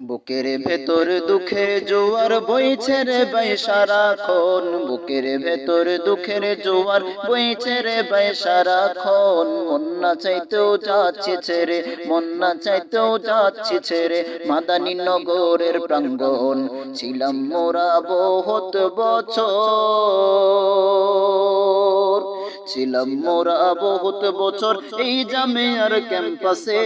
বুকের ভেতর দুঃখের জোয়ার বইছে রে ভাই সারাক্ষণ, বুকের ভেতর দুঃখের জোয়ার বইছে রে ভাই সারাক্ষণ। মন না চাইতেও যাচ্ছি ছেড়ে, মন না চাইতেও যাচ্ছি ছেড়ে মাদানী নগরের প্রাঙ্গণ। ছিলাম মোরা বহুত বছর, ছিলাম মোরা বহুত বছর এই জামিয়ার ক্যাম্পাসে।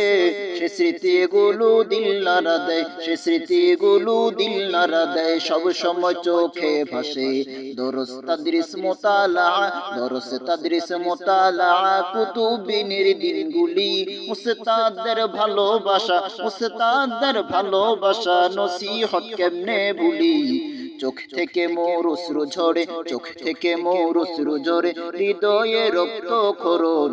সে স্মৃতিগুলো দিল নাড়া দেয়, সে স্মৃতিগুলো দিল নাড়া দেয়, সব সময় চোখে ভাসে দরস তাদরিস মুতালা, দরস তাদরিস মুতালা কুতুবিনের দিনগুলি। উস্তাদদের ভালোবাসা, উস্তাদদের ভালোবাসা নসিহত কেমনে ভুলি। চোখ থেকে মোর অশ্রু ঝরে, চোখ থেকে মোর অশ্রু ঝরে, হৃদয়ে রক্ত ক্ষরণ।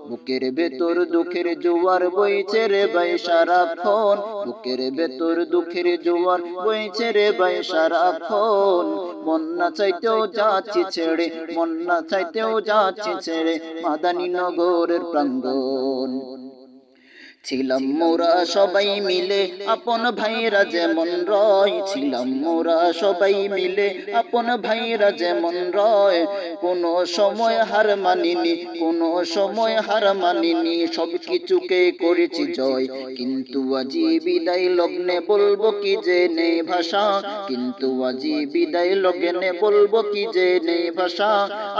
বুকের ভেতর দুঃখের জোয়ার বইছে রে ভাই সারাক্ষণ, বুকের ভেতর দুঃখের জোয়ার বইছে রে ভাই সারাক্ষণ। মন না চাইতেও যাচ্ছি ছেড়ে, মন না চাইতেও যাচ্ছি ছেড়ে মাদানী নগরের প্রাঙ্গণ। ছিলাম মোরা সবাই মিলে আপন ভাইরা যেমন রয়, ছিলাম মোরা সবাই মিলে আপন ভাইরা যেমন রয়। কোনো সময় হার মানিনি, কোনো সময় হার মানিনি, সব কিছুকে করেছি জয়। কিন্তু আজি বিদায় লগ্নে বলবো কি যে নেই ভাষা, কিন্তু আজি বিদায় লগ্নে বলবো কি যে নেই ভাষা।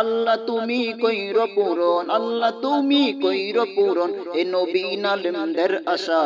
আল্লাহ তুমি কইর পূরণ, আল্লাহ তুমি কইর পূরণ এ নবীন আলেমদের আশা।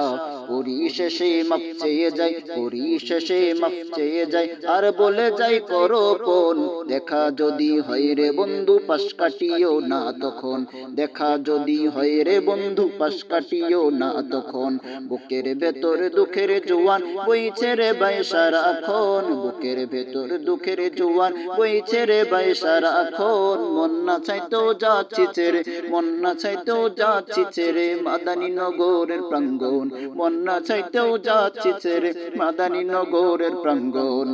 পরিশেষে মাপ চেয়ে যাই, পরিশেষে মাপ চেয়ে যাই আর বলে যাই করো কোন। দেখা যদি হয় রে বন্ধু পাশ কাটিও না তখন, দেখা যদি হয় রে বন্ধু পাশ কাটিও না তখন। বুকের ভেতর দুঃখের জোয়ার বইছে রে ভাই সারাক্ষণ, বুকের ভেতর দুঃখের জোয়ার বইছে রে ভাই সারাক্ষণ। মন না চাইতেও যাচ্ছি ছেড়ে, মন না চাইতেও যাচ্ছি ছেড়ে মাদানী নগরের প্রাঙ্গণ, মন না চাইতেও যাচ্ছি ছেড়ে মাদানী নগরের প্রাঙ্গণ।